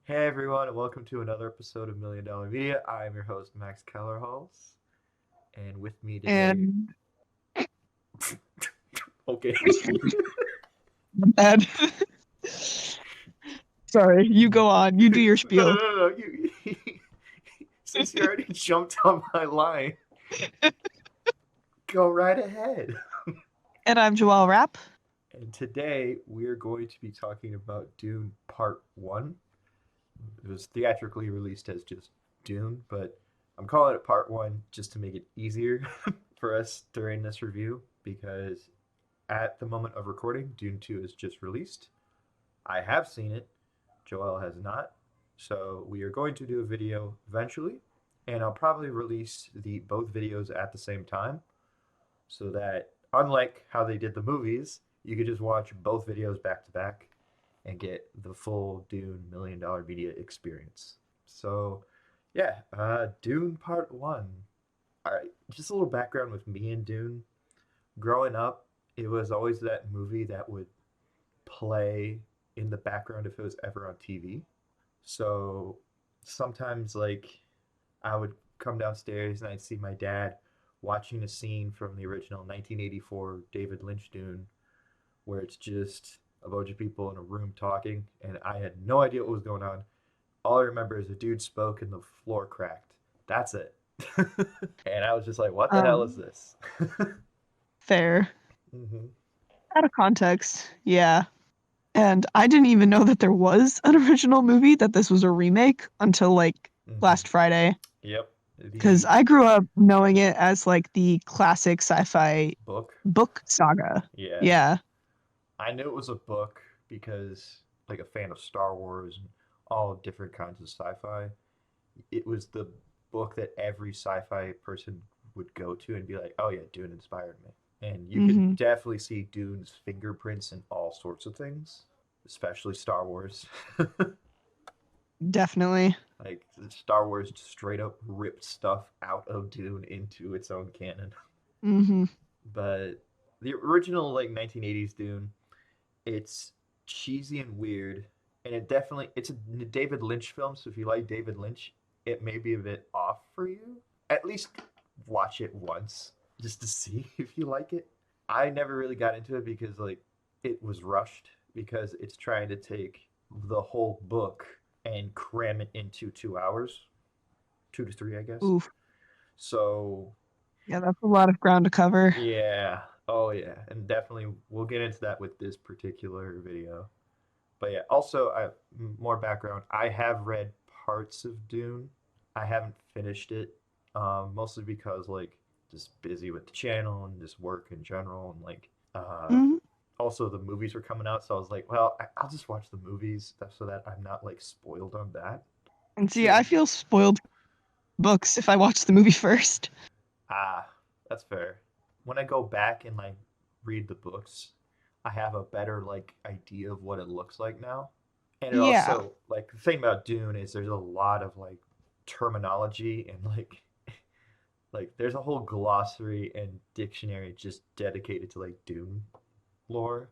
Hey everyone, and welcome to another episode of Million Dollar Media. I am your host, Max Kellerhals, and with me today. And Okay. bad. Sorry, you go on. You do your No, no, spiel. no, no. Since you already jumped on my line, go right ahead. And I'm Joelle Rapp. And today we are going to be talking about Dune Part 1. It was theatrically released as just Dune, but I'm calling it Part 1 just to make it easier for us during this review because at the moment of recording, Dune 2 is just released. I have seen it, Joelle has not. So we are going to do a video eventually, and I'll probably release the both videos at the same time so that unlike how they did the movies, you could just watch both videos back to back and get the full Dune $1 million media experience. So, yeah, Dune Part 1. All right, just a little background with me and Dune. Growing up, it was always that movie that would play in the background if it was ever on TV. So sometimes, like, I would come downstairs and I'd see my dad watching a scene from the original 1984 David Lynch Dune where it's just a bunch of people in a room talking, and I had no idea what was going on. All I remember is a dude spoke and the floor cracked. That's it. And I was just like, what the hell is Um, this? Fair. Mm-hmm. Out of context. Yeah. And I didn't even know that there was an original movie, that this was a remake until like Mm-hmm. last Friday. Yep. Because The I grew up knowing it as like the classic sci-fi book. book saga. Yeah. Yeah. I knew it was a book because, like, a fan of Star Wars and all different kinds of sci-fi, it was the book that every sci-fi person would go to and be like, "Oh yeah, Dune inspired me." And you could Hmm. definitely see Dune's fingerprints in all sorts of things, especially Star Wars. Definitely. Like Star Wars straight up ripped stuff out of Dune into its own canon. Hmm. But the original like 1980s Dune, it's cheesy and weird, and it's a David Lynch film. So if you like David Lynch, it may be a bit off for you. At least watch it once just to see if you like it. I never really got into it because like it was rushed because it's trying to take the whole book and cram it into 2 hours, 2 to 3, I guess. Oof. So Yeah, that's a lot of ground to cover. yeah, oh yeah, and definitely we'll get into that with this particular video. But yeah, also I more background. I have read parts of Dune. I haven't finished it, mostly because like just busy with the channel and just work in general, and like Mhm. also the movies were coming out, so I was like, well, I'll just watch the movies so that I'm not like spoiled on that. And see, So I feel spoiled books if I watch the movie first. ah, that's fair. When I go back and like read the books, I have a better like idea of what it looks like now. And it Yeah. also like the thing about Dune is there's a lot of like terminology and like there's a whole glossary and dictionary just dedicated to like Dune lore.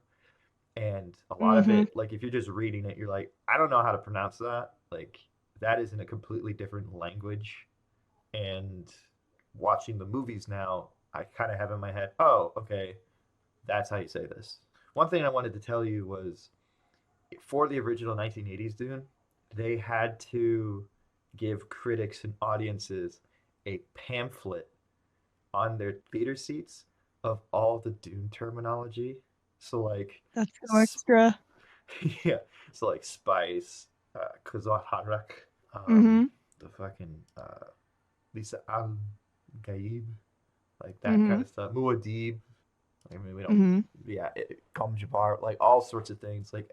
And a lot of Hmm. it, like if you're just reading it, you're like, I don't know how to pronounce that. Like that is in a completely different language. And watching the movies now, I kind of have in my head, oh, okay, that's how you say this. One thing I wanted to tell you was for the original 1980s Dune, they had to give critics and audiences a pamphlet on their theater seats of all the Dune terminology. So like, That's so extra. yeah, so like spice, Kazat Harak, um, Hmm. the fucking Lisa Al Gaib, like that kind Hmm. of stuff. Muad'Dib. I mean, we don't. Hmm. Yeah, Gom like all sorts of things, like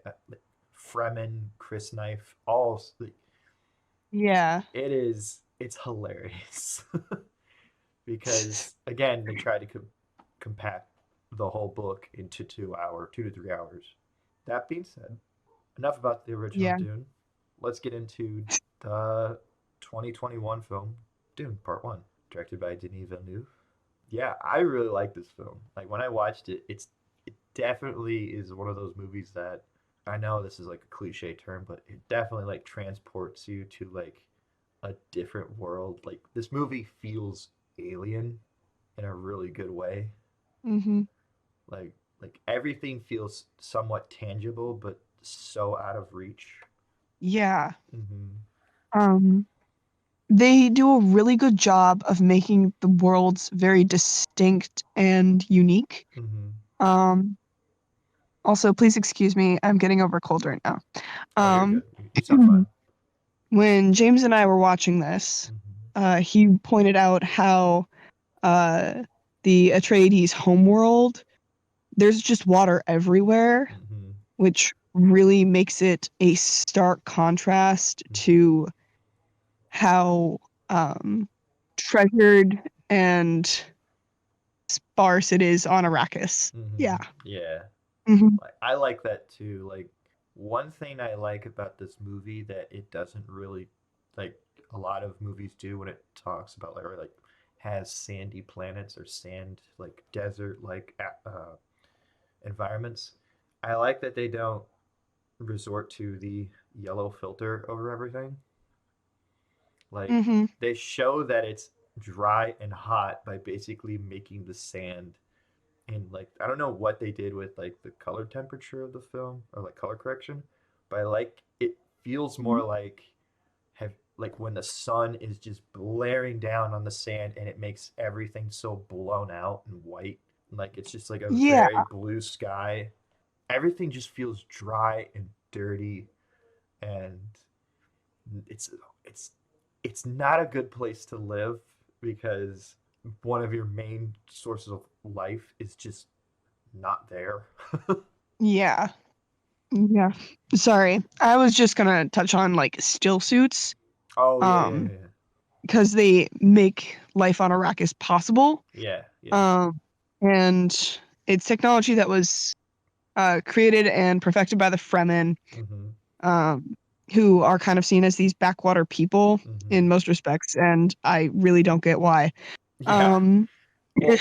Fremen, Chris Knife, all like, Yeah. it's hilarious because again they try to compact the whole book into 2 to 3 hours. That being said, enough about the original Yeah. Dune. Let's get into the 2021 film Dune Part One, directed by Denis Villeneuve. Yeah, I really like this film. Like when I watched it, it definitely is one of those movies that, like, I don't know how to pronounce that. Like, there's a whole glossary and dictionary just dedicated to like Dune lore. And also the movies were coming out, so I was like, well, I just watch the movies. I know this is like a cliche term, but it definitely like transports you to like a different world. Like this movie feels alien in a really good way. Hmm. Like like everything feels somewhat tangible, but so out of reach. Yeah. Mm-hmm. Um, they do a really good job of making the worlds very distinct and unique. Mm-hmm. Um, Also, please excuse me, I'm getting over a cold right now. Oh, you're good. Um, You sound fine. when James and I were watching this, Mm-hmm. he pointed out how uh, the Atreides homeworld, there's just water everywhere, Mm-hmm. which really makes it a stark contrast Mm-hmm. to how treasured and sparse it is on Arrakis. Mm-hmm. Yeah. Yeah. Hmm. Like I like that too. Like one thing I like about this movie that it doesn't really like a lot of movies do when it talks about like or like has sandy planets or sand like desert like environments. I like that they don't resort to the yellow filter over everything. Like Hmm. they show that it's dry and hot by basically making the sand and like I don't know what they did with like the color temperature of the film or like color correction, but I like it feels more like have like when the sun is just blaring down on the sand and it makes everything so blown out and white. Like it's just like a Yeah. very blue sky. Everything just feels dry and dirty and it's it's it's not a good place to live because one of your main sources of life is just not there. Yeah. Yeah. Sorry. I was just gonna touch on like still suits, Oh yeah, yeah, um, yeah, because they make life on Arrakis possible. yeah, yeah. Um, and it's technology that was created and perfected by the Fremen, Mm-hmm. um, who are kind of seen as these backwater people Mm-hmm. in most respects, and I really don't get why. Yeah. Um, Well,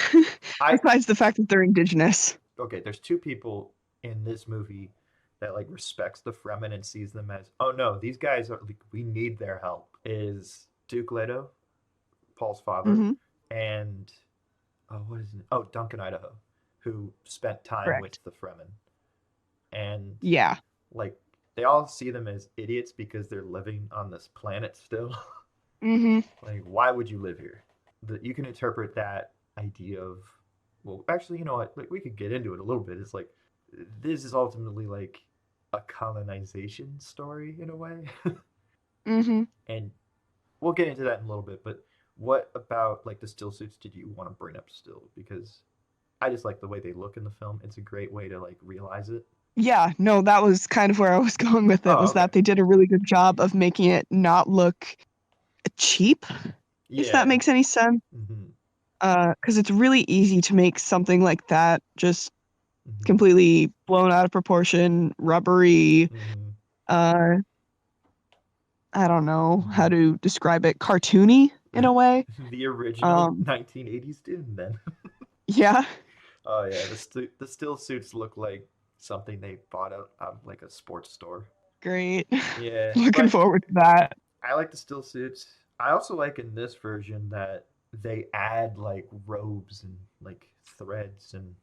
I besides the fact that they're indigenous. okay. There's two people in this movie that like respects the Fremen and sees them as oh no, these guys are like, we need their help. Is Duke Leto, Paul's father, Hmm. and oh what is it? Oh Duncan Idaho, who spent time with Correct. the Fremen and Yeah. like they all see them as idiots because they're living on this planet still. Hmm. Like, why would you live here? You can interpret that idea of, well, actually, you know what? Like, we could get into it a little bit. It's like this is ultimately like a colonization story in a way, Hmm. and we'll get into that in a little bit. But what about like the still suits did you want to bring up still? Because I just like the way they look in the film. It's a great way to like realize it. Yeah, no, that was kind of where I was going with it, Oh, was okay. that they did a really good job of making it not look cheap, if that Yeah. makes any sense. Mm-hmm. Because it's really easy to make something like that just Mm-hmm. completely blown out of proportion, rubbery, Mm-hmm. uh, I don't know how Mm-hmm. to describe it, cartoony in a way. The original Um, 1980s Dune, then. yeah, Oh yeah, the still suits look like something they bought out of like a sports store. great. Yeah, Looking but forward to that. I like the still suits. I also like in this version that they add like robes and like threads and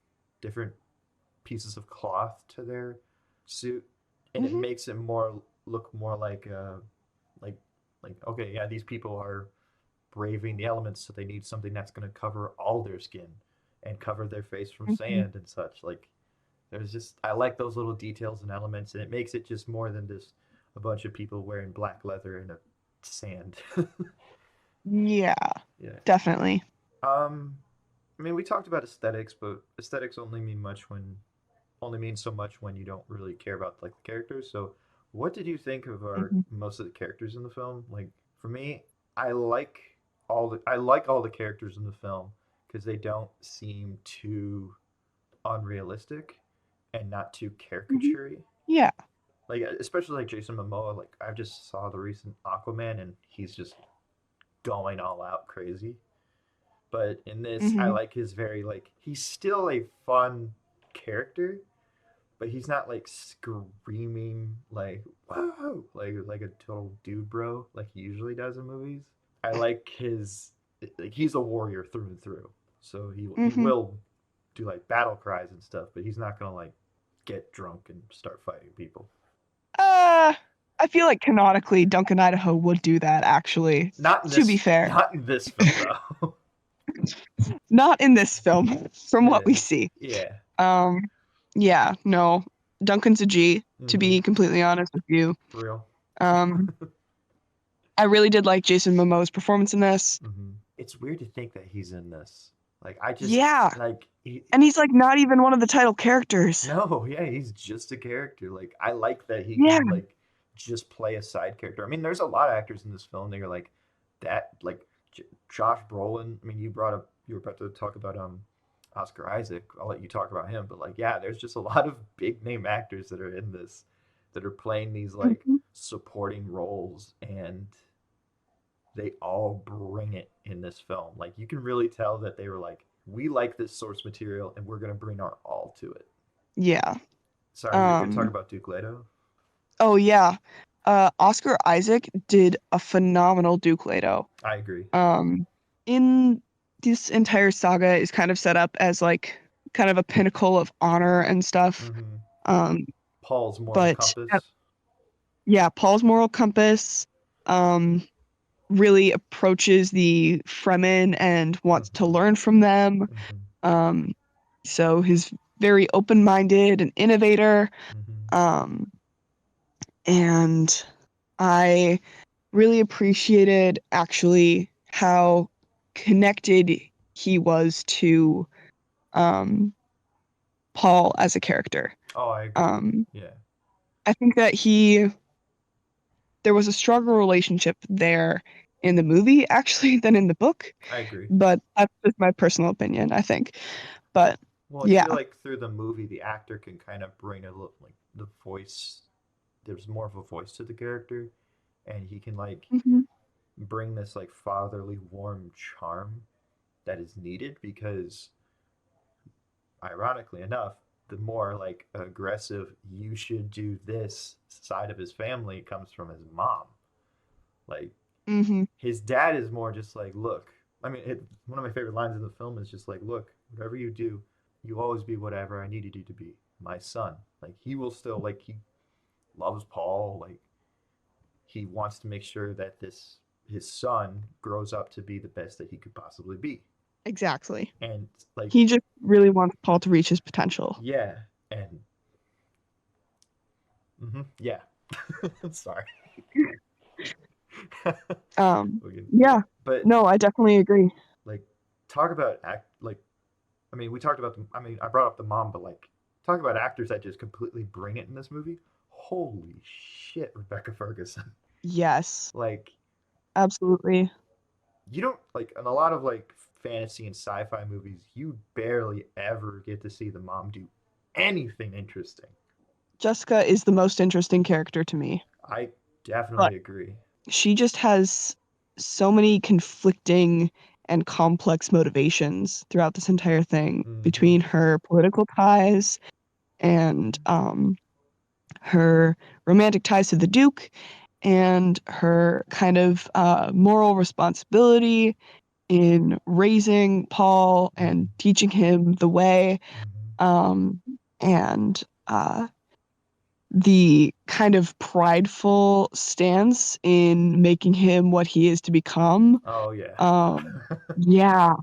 different pieces of cloth to their suit, and it Hmm. makes it more look more like like okay, yeah, these people are braving the elements, so they need something that's going to cover all their skin and cover their face from Hmm. sand and such. Like there's just I like those little details and elements, and it makes it just more than just a bunch of people wearing black leather in a sand. Yeah, Yeah. definitely. Um. I mean, we talked about aesthetics, but aesthetics only mean so much when you don't really care about like the characters. So, what did you think of our Hmm. most of the characters in the film? Like for me, I like all the characters in the film because they don't seem too unrealistic and not too Hmm. caricature Yeah. like especially like Jason Momoa. Like I just saw the recent Aquaman, and he's just going all out crazy. But in this, I Hmm. like his very like he's still a fun character, but he's not like screaming like whoa, like a total dude bro like he usually does in movies. I like his like he's a warrior through and through. So he Hmm. will do like battle cries and stuff, but he's not gonna like get drunk and start fighting people. Uh, I feel like canonically Duncan Idaho would do that actually. Not in To be this fair, not in this film though. not in this film, from what we Yeah. see. Yeah. Um, yeah, no, Duncan's a G. To Mm-hmm. be completely honest with you, For real. um, I really did like Jason Momoa's performance in this. Mm-hmm. It's weird to think that he's in this. Like I just Yeah, like he, and he's like not even one of the title characters. no, yeah, he's just a character. Like I like that he Yeah. can like just play a side character. I mean, there's a lot of actors in this film that are like that, like Josh Brolin. I mean, you were about to talk about Oscar Isaac. I'll let you talk about him, but like yeah, there's just a lot of big name actors that are in this that are playing these like Mhm. supporting roles, and they all bring it in this film. Like you can really tell that they were like, we like this source material and we're gonna bring our all to it. Yeah. Sorry, you're talking Um, about Duke Leto. oh yeah. Oscar Isaac did a phenomenal Duke Leto. I agree. Um, in this entire saga is kind of set up as like kind of a pinnacle of honor and stuff. Mm-hmm. Um, Paul's moral but compass. yeah, Paul's moral compass um really approaches the Fremen and wants to Mm-hmm. learn from them. Mm-hmm. Um, so he's very open-minded and innovator. Mm-hmm. Um, and I really appreciated actually how connected he was to um, Paul as a character. Oh, I agree. Um, Yeah, I think that there was a stronger relationship there in the movie actually than in the book, I agree. but that's just my personal opinion, I think. But Well, I feel yeah. like through the movie, the actor can kind of bring a little like the voice. There's more of a voice to the character, and he can like Hmm. bring this like fatherly, warm charm that is needed because ironically enough, the more like aggressive you should do this side of his family comes from his mom. Like Hmm. his dad is more just like, look. I mean, one of my favorite lines in the film is just like, look, whatever you do, you always be whatever I needed you to be, my son. Like he will still like he loves Paul. Like he wants to make sure that this his son grows up to be the best that he could possibly be. Exactly. And like He just really wants Paul to reach his potential. yeah, and yeah. Sorry. Um, Yeah, yeah, but no, I definitely agree. like talk about act like I mean we talked about the I mean I brought up the mom, but like talk about actors that just completely bring it in this movie. Holy shit, Rebecca Ferguson. Yes, Like absolutely. you don't like in a lot of like fantasy and sci-fi movies, you barely ever get to see the mom do anything interesting. Jessica is the most interesting character to me, I but definitely agree. she just has so many conflicting and complex motivations throughout this entire thing Mm-hmm. between her political ties and her romantic ties to the Duke and her kind of moral responsibility in raising Paul Mm-hmm. and teaching him the way, Mm-hmm. um, and the kind of prideful stance in making him what he is to become. Oh yeah. Um, yeah,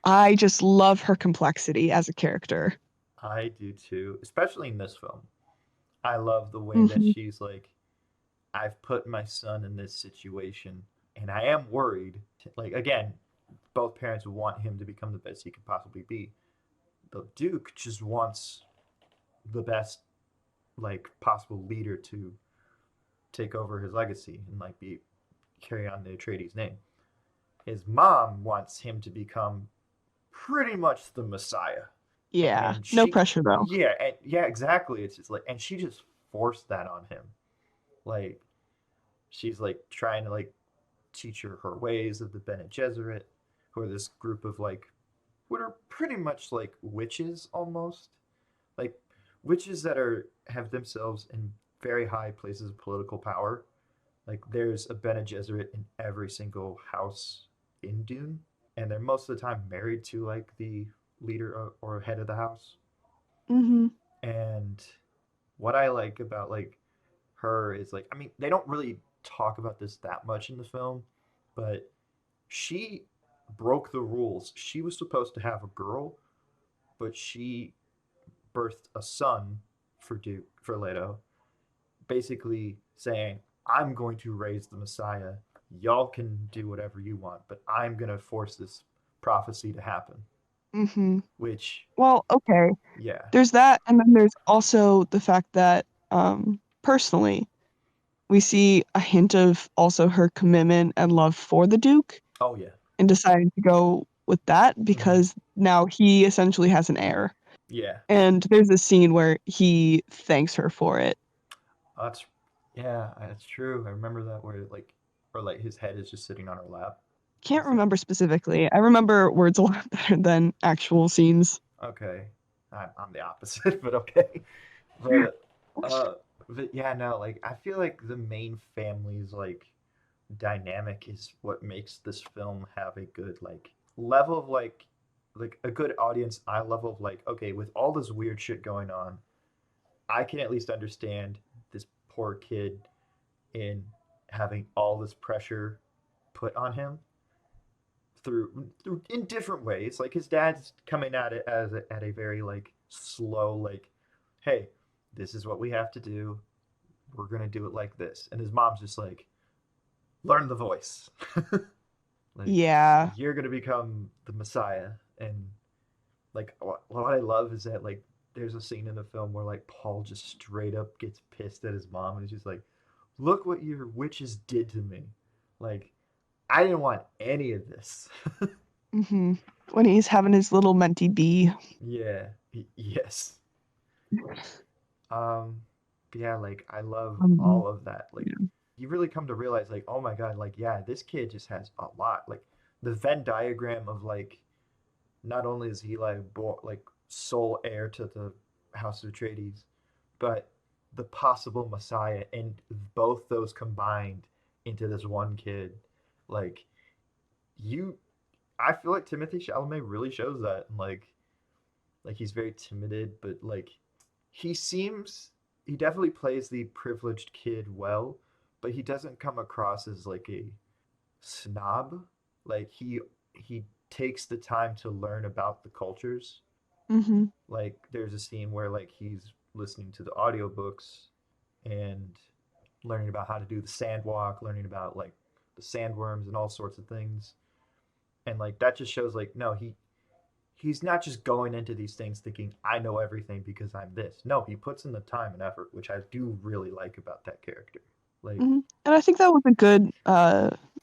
I just love her complexity as a character. I do too, especially in this film. I love the way that Hmm. she's like, I've put my son in this situation, and I am worried. Like again, both parents want him to become the best he could possibly be. The Duke just wants the best, like possible leader to take over his legacy and like be carry on the Atreides name. His mom wants him to become pretty much the Messiah, Yeah, and no she, pressure though. yeah, and yeah, exactly. It's just like, and she just forced that on him. Like she's like trying to like teach her ways of the Bene Gesserit, who are this group of like what are pretty much like witches almost. Like witches that are have themselves in very high places of political power. Like there's a Bene Gesserit in every single house in Dune, and they're most of the time married to like the leader or head of the house. Mm-hmm. And what I like about like her is like, I mean, they don't really talk about this that much in the film, but she broke the rules. She was supposed to have a girl, but she birthed a son for Leto, basically saying, "I'm going to raise the Messiah. Y'all can do whatever you want, but I'm going to force this prophecy to happen." Mm-hmm. Which, Well, okay. yeah, There's that, and then there's also the fact that, personally, we see a hint of also her commitment and love for the Duke oh yeah, and deciding to go with that mm-hmm. because now he essentially has an heir. Yeah, And there's a scene where he thanks her for it. that's yeah, that's true. I remember that where like, or like his head is just sitting on her lap. Can't Is that remember specifically. I remember words a lot better than actual scenes. okay? I'm the opposite, but okay. But uh, but yeah, no, like I feel like the main family's like dynamic is what makes this film have a good like level of like a good audience eye level of like, okay, with all this weird shit going on, I can at least understand this poor kid in having all this pressure put on him through in different ways. Like his dad's coming at it as at a very like slow like, hey, this is what we have to do. We're gonna do it like this, and his mom's just like, learn the voice. Like Yeah. you're gonna become the Messiah, and like what I love is that like there's a scene in the film where like Paul just straight up gets pissed at his mom and he's just like, look what your witches did to me. Like I didn't want any of this. Hmm. When he's having his little mentee bee. Yeah. Yes. Um. Yeah. Like I love Um, all of that. Like yeah. you really come to realize like, oh my god, like yeah, this kid just has a lot. Like the Venn diagram of like not only is he like like sole heir to the House of Atreides, but the possible Messiah, and both those combined into this one kid, like you, I feel like Timothy Chalamet really shows that, and like he's very timid, but like he seems he definitely plays the privileged kid well, but he doesn't come across as like a snob. Like he takes the time to learn about the cultures. Hmm. Like there's a scene where like he's listening to the audiobooks and learning about how to do the sand walk, learning about like the sandworms and all sorts of things. And like that just shows like no, he's not just going into these things thinking I know everything because I'm this. No, he puts in the time and effort, which I do really like about that character. Like Hmm. And I think that was a good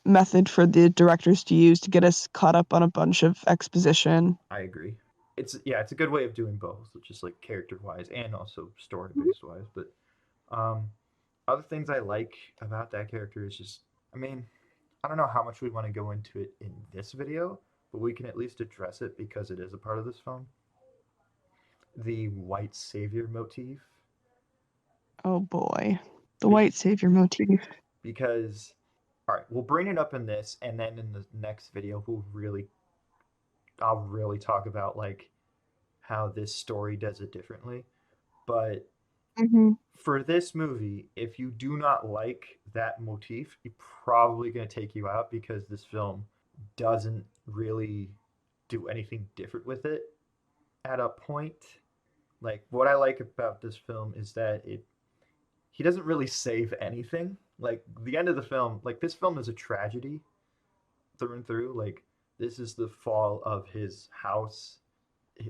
method for the directors to use to get us caught up on a bunch of exposition. I agree. It's yeah, it's a good way of doing both, just like character wise and also story Mhm. based wise. But um, other things I like about that character is just, I mean, I don't know how much we want to go into it in this video, but we can at least address it because it is a part of this film. The white savior motif, Oh boy. The Be- white savior motif. because all right, we'll bring it up in this, and then in the next video, I'll really talk about like how this story does it differently. But Hmm. for this movie, if you do not like that motif, you're probably going to take you out because this film doesn't really do anything different with it at a point. Like what I like about this film is that it he doesn't really save anything. Like the end of the film, like this film is a tragedy through and through. Like this is the fall of his house.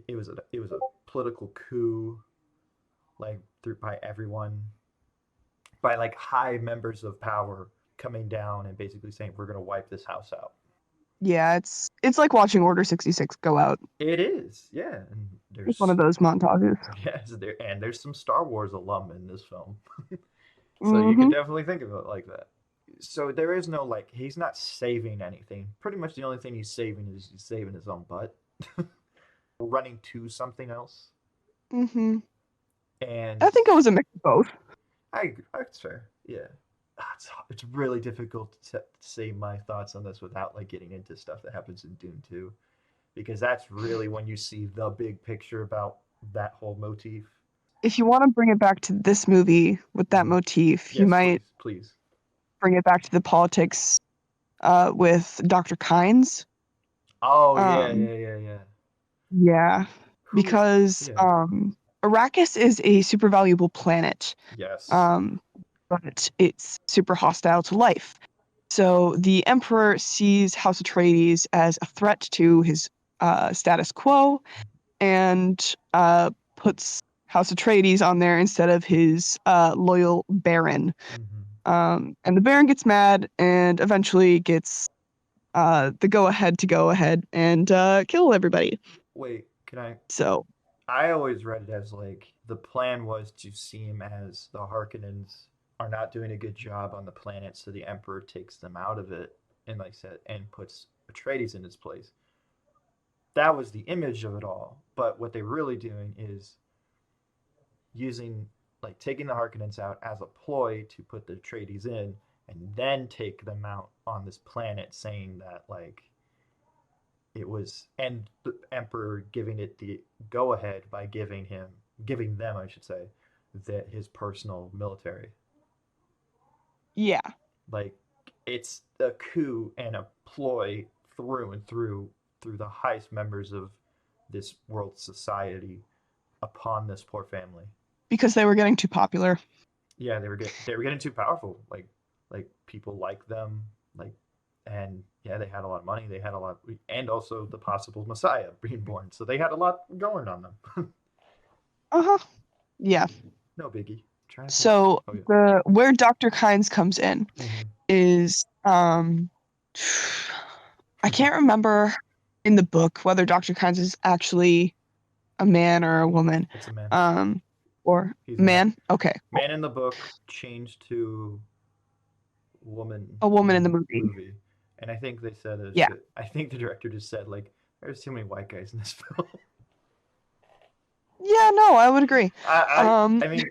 It was a political coup, like through by everyone, by like high members of power coming down and basically saying we're gonna wipe this house out. Yeah, it's like watching Order 66 go out. It is, yeah. And It's one there's of those montages. yes, there's some Star Wars alum in this film, so you could Hmm. definitely think of it like that. So there is no like he's not saving anything. Pretty much the only thing he's saving is he's saving his own butt. Running to something else. Hmm. And I think it was a mix of both. I agree. That's fair. Yeah. It's really difficult to say my thoughts on this without like getting into stuff that happens in Dune 2, because that's really when you see the big picture about that whole motif. If you want to bring it back to this movie with that Mm-hmm. motif, you Yes, might please, please. bring it back to the politics with Dr. Kynes. Oh yeah, Um, yeah, yeah, yeah. yeah, Who? because Yeah. Arrakis is a super valuable planet, Yes. um, but it's super hostile to life. So the Emperor sees House Atreides as a threat to his status quo and puts House Atreides on there instead of his loyal Baron. Mm-hmm. And the Baron gets mad and eventually gets the go ahead and kill everybody. Wait, can I? So, I always read it as like the plan was to seem as the Harkonnens are not doing a good job on the planet, so the Emperor takes them out of it, and like I said, and puts Atreides in its place. That was the image of it all. But what they're really doing is using, like, taking the Harkonnens out as a ploy to put the Atreides in, and then take them out on this planet, saying that like it was, and the Emperor giving it the go ahead by giving them, I should say, that his personal military. yeah, Like, it's a coup and a ploy through and through the highest members of this world society upon this poor family. because they were getting too popular. Yeah, they were getting too powerful. Like people like them, like, and yeah, they had a lot of money. They had a lot, and also the possible Messiah being born. So they had a lot going on them. Uh-huh. Yeah. No biggie. I'm trying to think. So Oh yeah. the where Dr. Kynes comes in Mm-hmm. is I can't remember in the book whether Dr. Kynes is actually a man or a woman. It's a man. Um or He's a man. man? Okay, cool. Man in the book changed to woman A woman in the in movie. movie, and I think they said it. Yeah. I think the director just said like, "There's too many white guys in this film." Yeah, no, I would agree. I mean,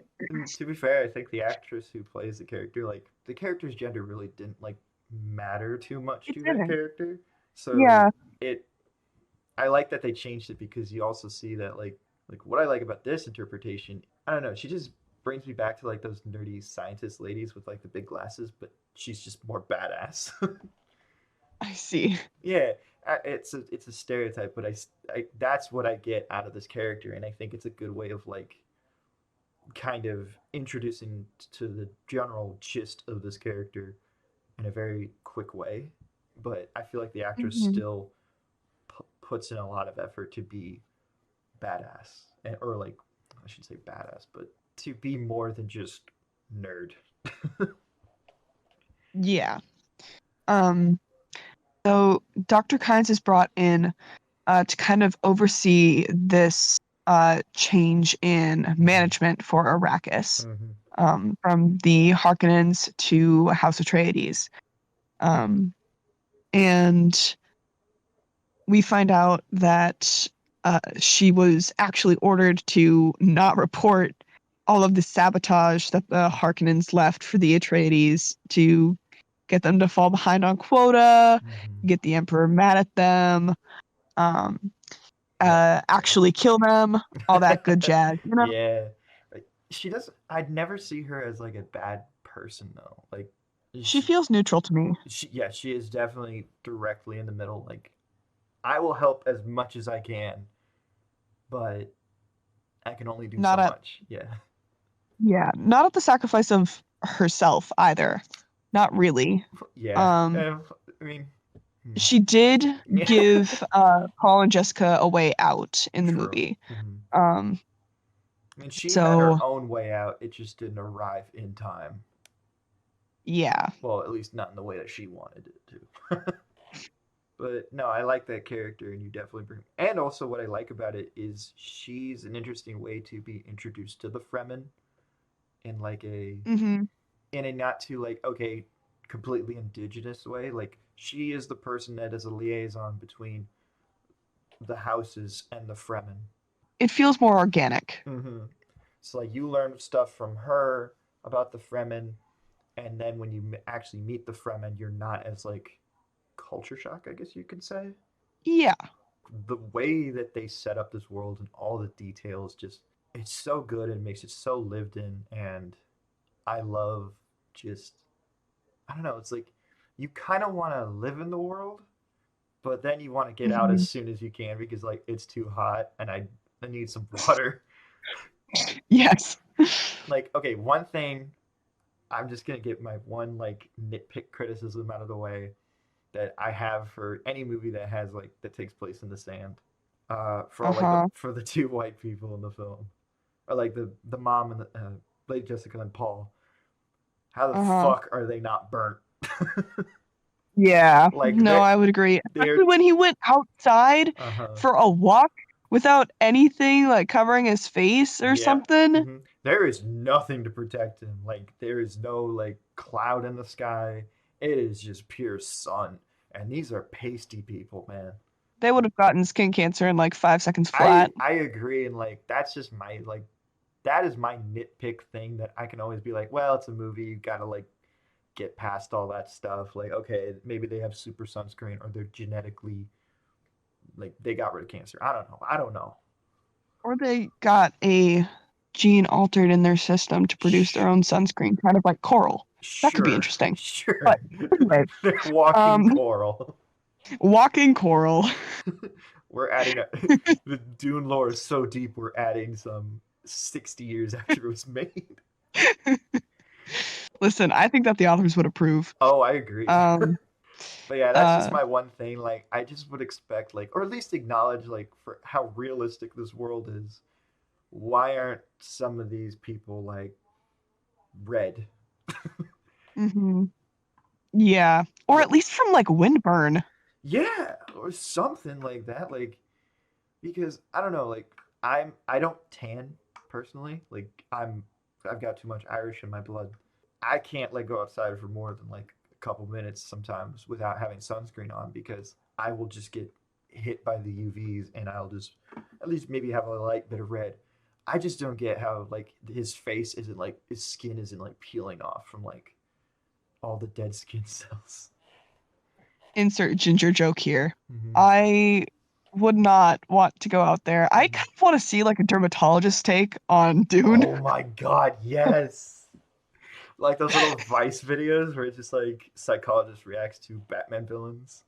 to be fair, I think the actress who plays the character, like the character's gender, really didn't like matter too much It to that didn't. character. So Yeah, it, I like that they changed it, because you also see that like what I like about this interpretation. I don't know. She just brings me back to like those nerdy scientist ladies with like the big glasses, but she's just more badass. I see. Yeah, it's a stereotype, but that's what I get out of this character, and I think it's a good way of like kind of introducing to the general gist of this character in a very quick way. But I feel like the actress Mhm. still puts in a lot of effort to be badass, or like, I should say badass, but to be more than just nerd. Yeah. Um, so Dr. Kynes is brought in to kind of oversee this change in Mm-hmm. management for Arrakis, Mm-hmm. from the Harkonnens to House Atreides. Um, and we find out that she was actually ordered to not report all of the sabotage that the Harkonnens left for the Atreides to get them to fall behind on quota, Mm-hmm. get the Emperor mad at them, um, Yeah. actually kill them, all that good jazz, you know? Yeah. Like, she does. I'd never see her as like a bad person though. Like She she, feels neutral to me. yeah, she is definitely directly in the middle. Like, I will help as much as I can, but I can only do Not so at much. Yeah. Yeah, not at the sacrifice of herself either. Not really. Yeah. Um, I mean, hmm. she did Yeah. give Paul and Jessica a way out in the True. movie. Hmm. Um, I mean, she had her so own way out. It just didn't arrive in time. yeah. Well, at least not in the way that she wanted it to. But no, I like that character, and you definitely bring. And also, what I like about it is she's an interesting way to be introduced to the Fremen in like Hmm. in a not too like, okay, completely indigenous way. Like, she is the person that is a liaison between the houses and the Fremen. It feels more organic. Mm-hmm. So like you learn stuff from her about the Fremen, and then when you actually meet the Fremen, you're not as like culture shock, I guess you could say. Yeah. The way that they set up this world and all the details, just it's so good and makes it so lived in. And I love just I don't know. It's like you kind of want to live in the world, but then you want to get out Hmm. as soon as you can because like it's too hot and I need some water. Yes. Like okay, one thing I'm just gonna get my one like nitpick criticism out of the way that I have for any movie that has like that takes place in the sand. For all like the Uh-huh. for the two white people in the film, or like the mom and the Lady Jessica and Paul. How the Uh-huh. fuck are they not burnt? Yeah. Like No, they're I would agree. they're Especially when he went outside uh-huh. for a walk without anything like covering his face or Yeah. something. There is nothing to protect him. Like there is no like cloud in the sky. It is just pure sun. And these are pasty people, man. They would have gotten skin cancer in like 5 seconds I flat. I agree, and like that's just my like that is my nitpick thing that I can always be like, well, it's a movie, you gotta like get past all that stuff. Like, okay, maybe they have super sunscreen or they're genetically like they got rid of cancer. I don't know. I don't know. Or they got a gene altered in their system to produce their own sunscreen, kind of like coral. That could be Sure, interesting. sure. But anyway, They're walking um, coral. walking coral. We're adding a the Dune lore is so deep. We're adding some 60 years after it was made. Listen, I think that the authors would approve. Oh, I agree. Um, But yeah, that's just uh, my one thing. Like, I just would expect, like, or at least acknowledge, like, for how realistic this world is. Why aren't some of these people like red? mhm. Yeah, or at Like, least from like windburn. yeah, or something like that. Like, because I don't know. Like, I don't tan personally. Like, I've got too much Irish in my blood. I can't like go outside for more than like a couple minutes sometimes without having sunscreen on because I will just get hit by the UVs and I'll just at least maybe have a light bit of red. I just don't get how like his face isn't like his skin isn't like peeling off from like all the dead skin cells. Insert ginger joke here. Mm-hmm. I would not want to go out there. I Mm-hmm. kind of want to see like a dermatologist take on Dune. Oh my god, yes! Like those little Vice videos where it's just like psychologist reacts to Batman villains.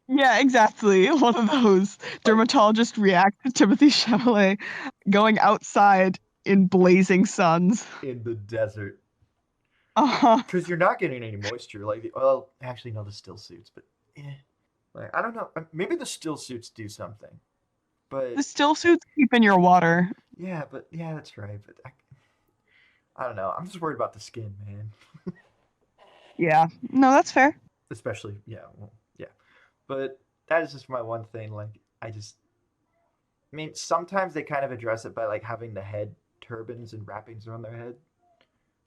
Yeah, exactly. One of those. Like Dermatologist react to Timothy Chalamet going outside in blazing suns. in the desert. Uh-huh. Because you're not getting any moisture. Like, well, actually, no, the still suits, but like I don't know. Maybe the still suits do something, The but still suits keep in your water. yeah, but yeah, that's right. But I don't know. I'm just worried about the skin, man. Yeah. No, that's fair. Especially, yeah, well, yeah. But that is just my one thing. Like, I mean, sometimes they kind of address it by like having the head turbans and wrappings around their head.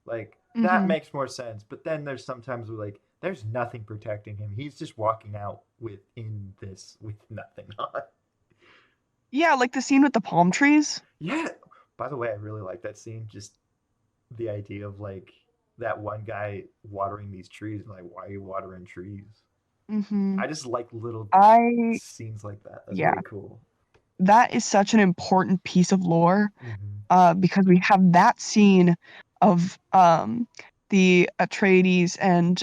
Like that Hmm. makes more sense. But then there's sometimes where like there's nothing protecting him. He's just walking out within this with nothing on. Yeah, like the scene with the palm trees. Yeah. By the way, I really like that scene. Just the idea of like that one guy watering these trees. Like, why are you watering trees? Hmm. I just like little I scenes like that. That's yeah, really cool. that is such an important piece of lore, Mm-hmm. because we have that scene of the Atreides and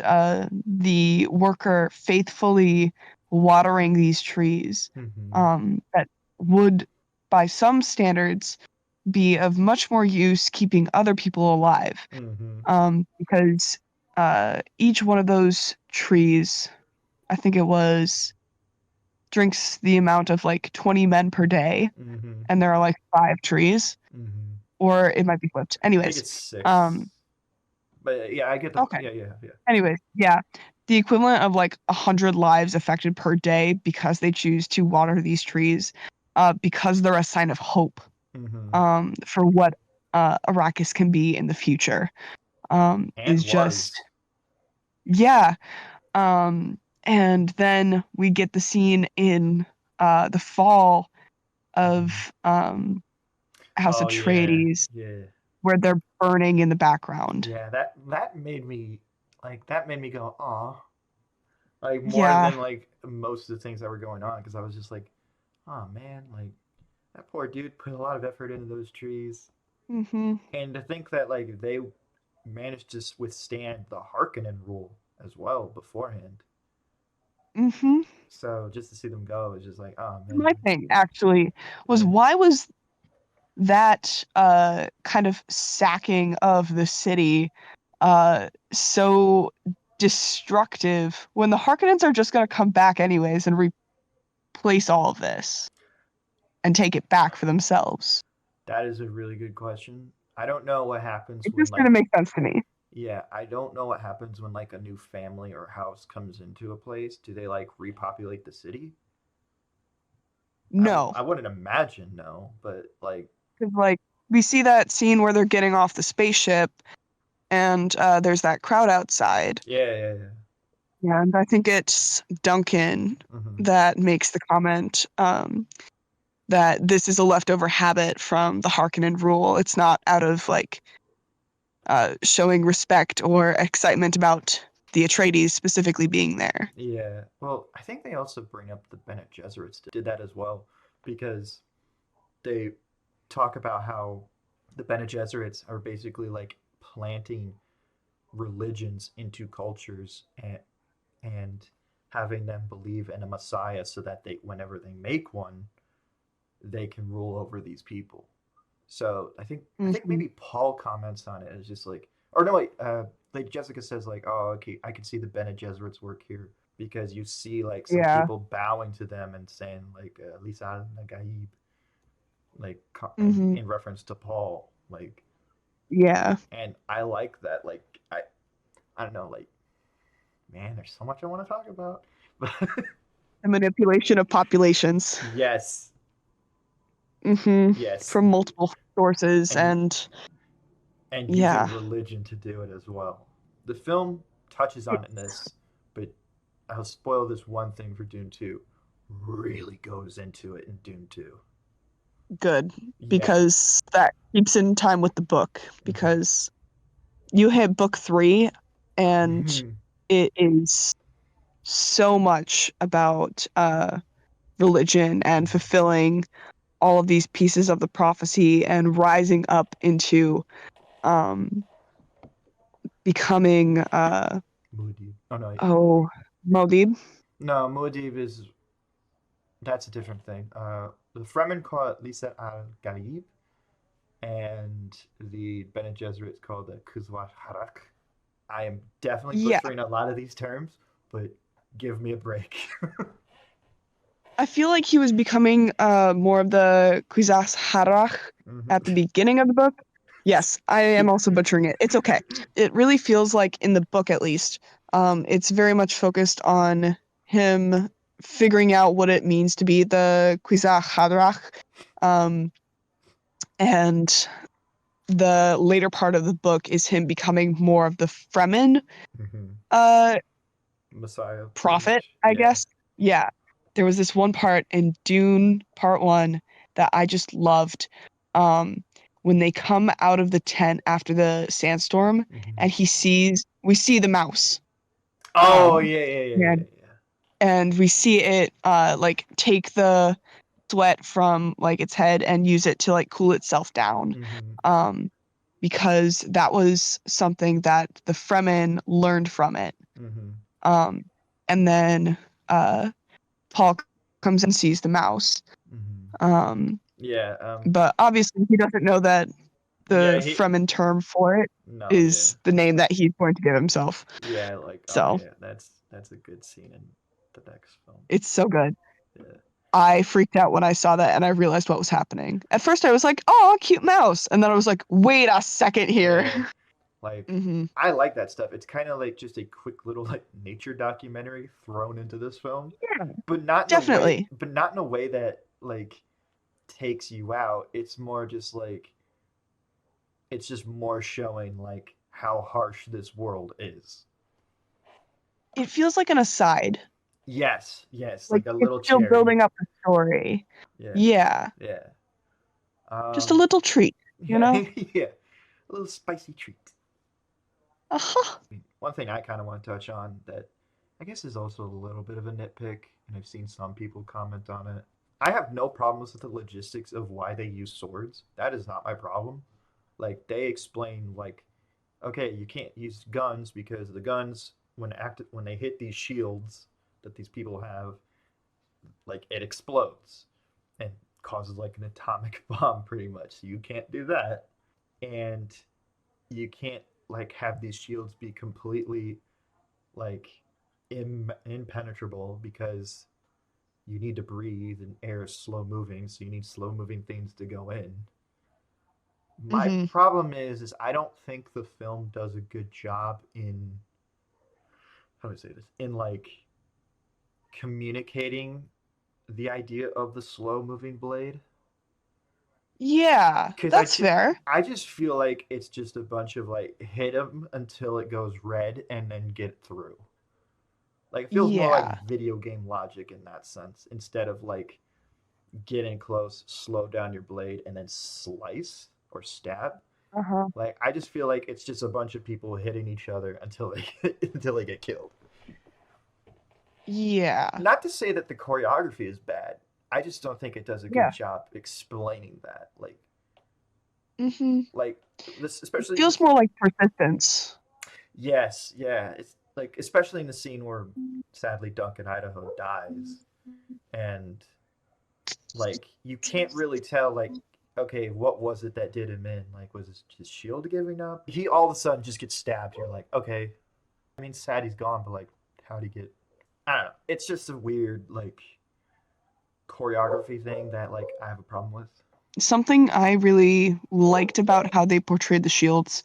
the worker faithfully watering these trees, Mm-hmm. that would, by some standards, be of much more use keeping other people alive, Mm-hmm. because each one of those trees, I think it was, drinks the amount of like 20 men per day, Mm-hmm. and there are like 5 trees, Mm-hmm. or it might be flipped. I think Anyways, it's six. um, But yeah, I get the okay. yeah, yeah, yeah. Anyways, yeah, the equivalent of like 100 lives affected per day because they choose to water these trees, because they're a sign of hope, Mm-hmm. for what Arrakis can be in the future, And is just was. yeah. And then we get the scene in the fall Mm-hmm. of House Oh yeah, Atreides yeah, where they're burning in the background. yeah. That made me that made me go, aw, like more Yeah. than like most of the things that were going on because I was just like, oh man, like that poor dude put a lot of effort into those trees, Mhm. and to think that like they managed to withstand the Harkonnen rule as well beforehand. Mhm. So just to see them go is just like, oh man, My thing actually was yeah, why was that kind of sacking of the city so destructive when the Harkonnens are just going to come back anyways and replace all of this and take it back for themselves. that is a really good question. I don't know what happens It when just didn't like make sense to me. yeah, I don't know what happens when like a new family or house comes into a place. Do they like repopulate the city? No, I wouldn't imagine no, but like because like we see that scene where they're getting off the spaceship and there's that crowd outside. yeah, yeah, yeah. And I think it's Duncan Hmm. that makes the comment that this is a leftover habit from the Harkonnen rule. It's not out of like showing respect or excitement about the Atreides specifically being there. Yeah. Well, I think they also bring up the Bene Gesserits did that as well because they talk about how the Bene Gesserits are basically like planting religions into cultures and having them believe in a messiah so that they whenever they make one they can rule over these people. So I think Mm-hmm. maybe Paul comments on it as just like, or no wait, like Jessica says like, oh okay, I can see the Bene Gesserit's work here because you see like some Yeah. people bowing to them and saying like Lisa Nagaib, like Mm-hmm. in reference to Paul, like, Yeah. and I like that. Like I don't know, like man, there's so much I want to talk about, but The manipulation of populations. yes, Mm-hmm. yes, From multiple sources and and using yeah. religion to do it as well. The film touches on it in It's this, but I'll spoil this one thing for Dune 2. Really goes into it in Dune 2. good Yeah. because that keeps in time with the book because you hit book 3 and Mm-hmm. it is so much about religion and fulfilling all of these pieces of the prophecy and rising up into um, becoming Muad'Dib. Oh no, oh Modib. no, Muad'Dib is that's a different thing. The Fremen call it Lisa al Ghalib, and the Bene Gesserits call it the Kuzwat Harak. I am definitely Yeah, butchering a lot of these terms, but give me a break. I feel like he was becoming more of the Kwisatz Haderach at the Mm-hmm. beginning of the book. Yes, I am also butchering it. It's okay. It really feels like in the book, at least, it's very much focused on him figuring out what it means to be the Kwisatz Haderach, um, and the later part of the book is him becoming more of the Fremen Mm-hmm. uh, Messiah, pretty prophet, much. I Yeah. guess. Yeah. There was this one part in Dune Part 1 that I just loved. Um, when they come out of the tent after the sandstorm Mm-hmm. and we see the mouse. Oh Um, yeah, yeah, yeah, yeah, and, yeah. and we see it like take the sweat from like its head and use it to like cool itself down. Mm-hmm. Um, because that was something that the Fremen learned from it. Mm-hmm. Um, and then uh, Paul comes and sees the mouse. Mm-hmm. Um, Yeah. but obviously, he doesn't know that Yeah. the Fremen term for it No. Yeah. is the name that he's going to give himself. Yeah. Like. Oh So yeah. That's a good scene in the next film. it's so good. Yeah. I freaked out when I saw that and I realized what was happening. At first, I was like, "Oh, cute mouse," and then I was like, "Wait a second here." Yeah. Like. Hmm. I like that stuff. It's kind of like just a quick little like nature documentary thrown into this film, Yeah, but not in a way. definitely. But not in a way that like takes you out. It's more just like it's just more showing like how harsh this world is. It feels like an aside. Yes, yes, Like like a it's little still cherry. building up the story. Yeah, Yeah. yeah. Just a Um, little treat, you yeah, know? yeah, a little spicy treat. Uh-huh. I mean, one thing I kind of want to touch on that I guess is also a little bit of a nitpick, and I've seen some people comment on it. I have no problems with the logistics of why they use swords. That is not my problem. Like they explain, like, okay, you can't use guns because the guns, when they hit these shields that these people have, like it explodes and causes like an atomic bomb, pretty much. So you can't do that, and you can't like have these shields be completely like impenetrable because you need to breathe and air is slow moving, so you need slow moving things to go in. My Mm-hmm. problem is I don't think the film does a good job in, how do I say this, in like communicating the idea of the slow moving blade, Yeah, because that's fair. I just feel like it's just a bunch of like hit him until it goes red and then get through. Like it feels more like Yeah. video game logic in that sense instead of like get in close, slow down your blade, and then slice or stab. Uh-huh. Like I just feel like it's just a bunch of people hitting each other until they until they get killed. Yeah. Not to say that the choreography is bad. I just don't think it does a good Yeah. job explaining that. Mm-hmm. Like this, It especially feels this. more like persistence. Yes, yeah. It's like especially in the scene where sadly Duncan Idaho dies, and like you can't really tell like okay what was it that did him in, like was his shield giving up, he all of a sudden just gets stabbed, you're like okay, I mean sad he's gone but like how'd he get, I don't know, it's just a weird like choreography thing that like I have a problem with. Something I really liked about how they portrayed the shields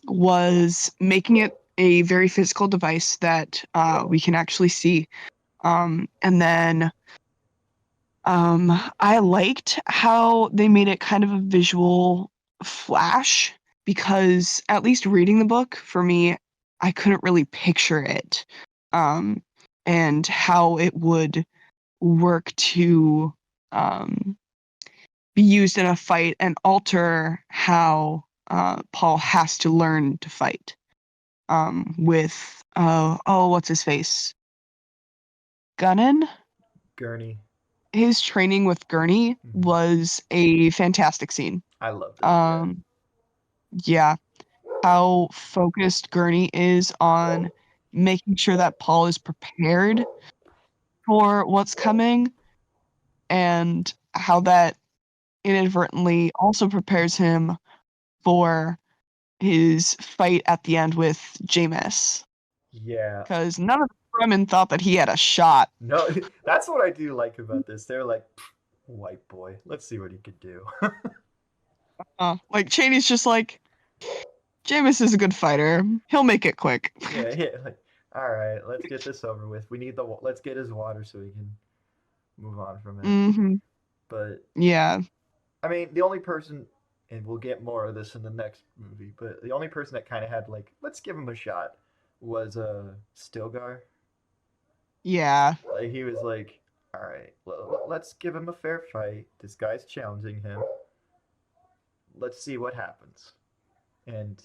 was making it a very physical device that we can actually see. And then I liked how they made it kind of a visual flash because at least reading the book for me, I couldn't really picture it, um, and how it would work to um, be used in a fight and alter how Paul has to learn to fight with oh what's his face, Gunnan. Gurney. His training with Gurney Mm-hmm. was a fantastic scene. I loved it, yeah. Um, yeah, how focused Gurney is on making sure that Paul is prepared for what's coming, and how that inadvertently also prepares him for his fight at the end with Jameis. Yeah, Because none of the Fremen thought that he had a shot. no, that's what I do like about this, they're like white boy, let's see what he could do. Like Cheney's just like, Jameis is a good fighter. He'll make it quick. Yeah, yeah, like all right, let's get this over with, we need the let's get his water so we can move on from it. Hmm. But Yeah. I mean, the only person, and we'll get more of this in the next movie, but the only person that kind of had like, let's give him a shot, was Stilgar. Yeah. Like he was like, all right, let's give him a fair fight. This guy's challenging him. Let's see what happens. And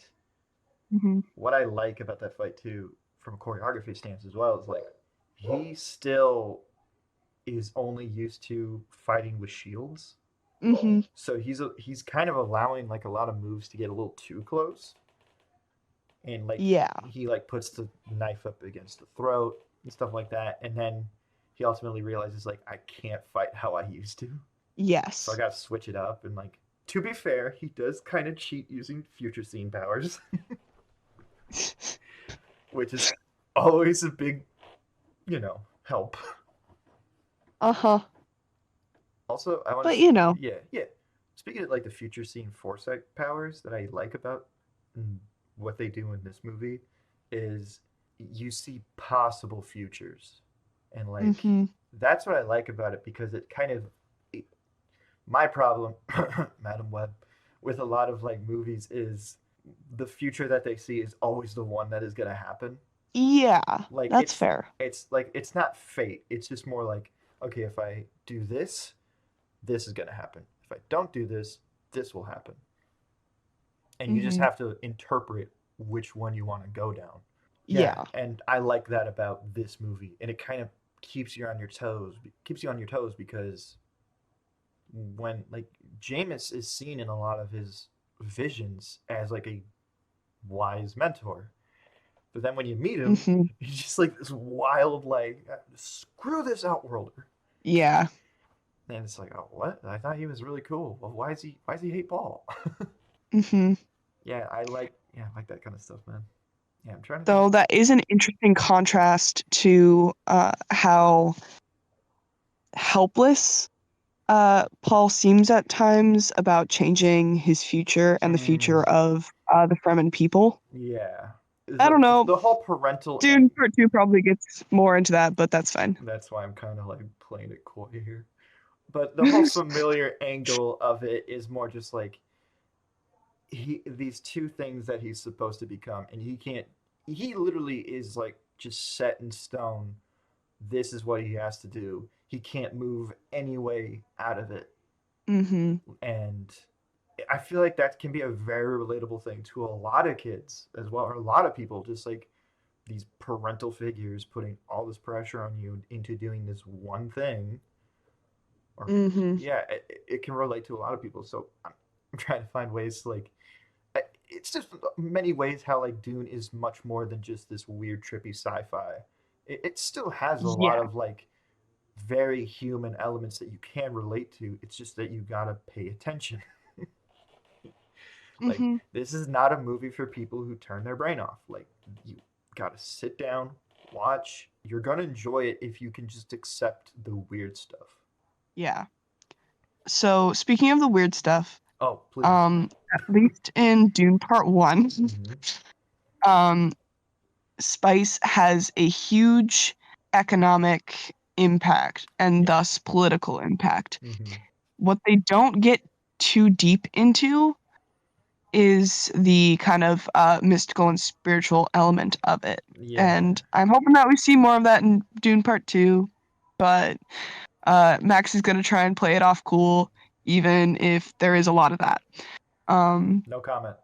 Hmm. what I like about that fight too, from a choreography stance as well, is like he still is only used to fighting with shields. Hmm. So he's kind of allowing like a lot of moves to get a little too close, and like Yeah. he like puts the knife up against the throat and stuff like that, and then he ultimately realizes like I can't fight how I used to, so I Yes. got to switch it up. And like to be fair, he does kind of cheat using future scene powers, which is always a big help. Uh-huh. Also, I want to But you know. yeah, yeah. Speaking of like the future scene foresight powers that I like about what they do in this movie is you see possible futures, and like Hmm. that's what I like about it because it kind of my problem, Madam Web, with a lot of like movies is the future that they see is always the one that is going to happen. Yeah, Like that's fair. it's like it's not fate. It's just more like okay, if I do this, this is going to happen. If I don't do this, this will happen. And you just Mhm. have to interpret which one you want to go down. Yeah, Yeah. and I like that about this movie, and it kind of keeps you on your toes because when like Jameis is seen in a lot of his visions as like a wise mentor, but then when you meet him, Mhm. he's just like this wild like screw this outworlder, Yeah. and it's like oh what? I thought he was really cool. Well, why does he hate Paul? Mhm. Yeah, I like that kind of stuff, man. Yeah, I'm trying to think. Though that is an interesting contrast to how helpless Paul seems at times about changing his future and the Mm, future of the Fremen people. yeah, I don't know. the whole parental Dune Part 2 probably gets more into that, but that's fine. that's why I'm kind of like playing it coy here. But the whole familiar angle of it is more just like these two things that he's supposed to become, and he can't. He literally is like just set in stone. This is what he has to do. He can't move any way out of it, Mhm. and I feel like that can be a very relatable thing to a lot of kids as well, or a lot of people. Just like these parental figures putting all this pressure on you into doing this one thing or Mhm. yeah, it can relate to a lot of people. So I'm trying to find ways to like it's just many ways how like Dune is much more than just this weird trippy sci-fi. It still has a lot Yeah. of like very human elements that you can relate to. It's just that you gotta pay attention. Like Mhm. this is not a movie for people who turn their brain off. Like you gotta sit down, watch. You're gonna enjoy it if you can just accept the weird stuff. Yeah. So, speaking of the weird stuff, Oh, please. at least in Dune Part 1, Mm-hmm. um, spice has a huge economic impact and Yeah. thus political impact. Mm-hmm. What they don't get too deep into is the kind of mystical and spiritual element of it. Yeah. And I'm hoping that we see more of that in Dune Part 2, but Max is going to try and play it off cool, even if there is a lot of that. Um, No comment.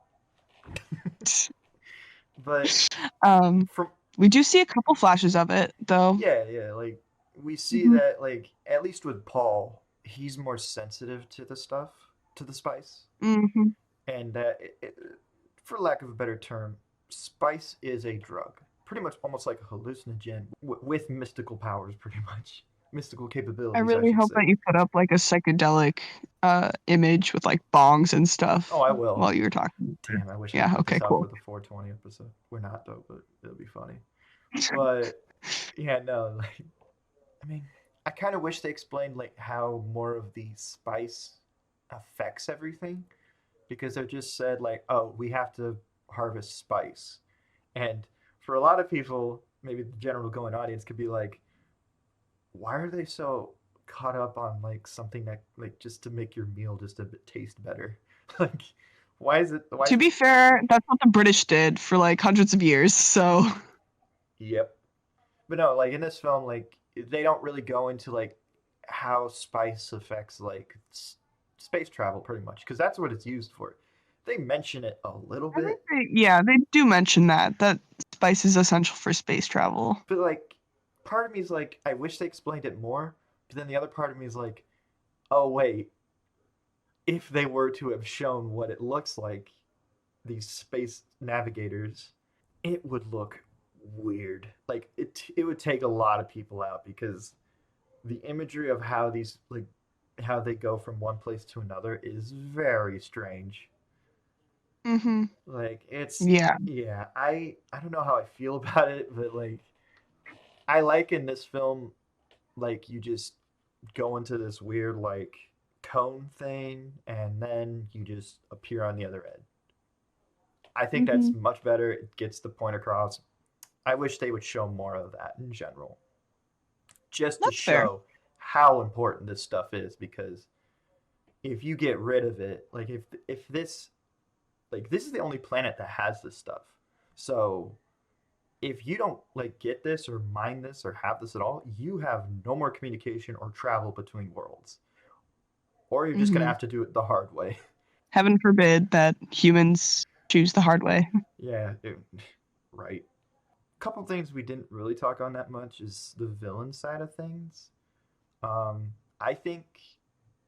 But um, from we do see a couple flashes of it, though. yeah, like we see Mhm. that like at least with Paul, he's more sensitive to the stuff, to the spice, Mhm. and that for lack of a better term, spice is a drug, pretty much almost like a hallucinogen with mystical powers, pretty much mystical I capabilities, I really should hope say. that you put up like a psychedelic image with like bongs and Oh, stuff I will. while you were talking. Damn, I wish I Yeah, put okay, this out for cool. the 420 episode. We're not though, but it'll be funny. But yeah, no, like I mean, I kind of wish they explained like how more of the spice affects everything because they're just said like, oh, we have to harvest spice, and for a lot of people, maybe the general going audience could be like, why are they so caught up on like something that like just to make your meal just a bit taste better? Like, why is it? Why To is it? be fair, that's what the British did for like hundreds of years. So, Yep. But no, like in this film, like they don't really go into like how spice affects like space travel, pretty much, because that's what it's used for. They mention it a little I think bit, yeah, they do mention that spice is essential for space travel. but like, part of me is like, I wish they explained it more. But then the other part of me is like, oh wait, if they were to have shown what it looks like, these space navigators, it would look weird. Like it would take a lot of people out because the imagery of how these like how they go from one place to another is very strange. Mhm. Like it's Yeah. yeah, I don't know how I feel about it, but like I like in this film like you just go into this weird like cone thing and then you just appear on the other end. I think that's Mhm. much better. It gets the point across. I wish they would show more of that in general, just to That's fair. show how important this stuff is because if you get rid of it, like if this like this is the only planet that has this stuff. So if you don't like get this or mine this or have this at all, you have no more communication or travel between worlds. or you're just gonna Hmm. have to do it the hard way. Heaven forbid that humans choose the hard way. Yeah, right. A couple things we didn't really talk on that much is the villain side of things. I think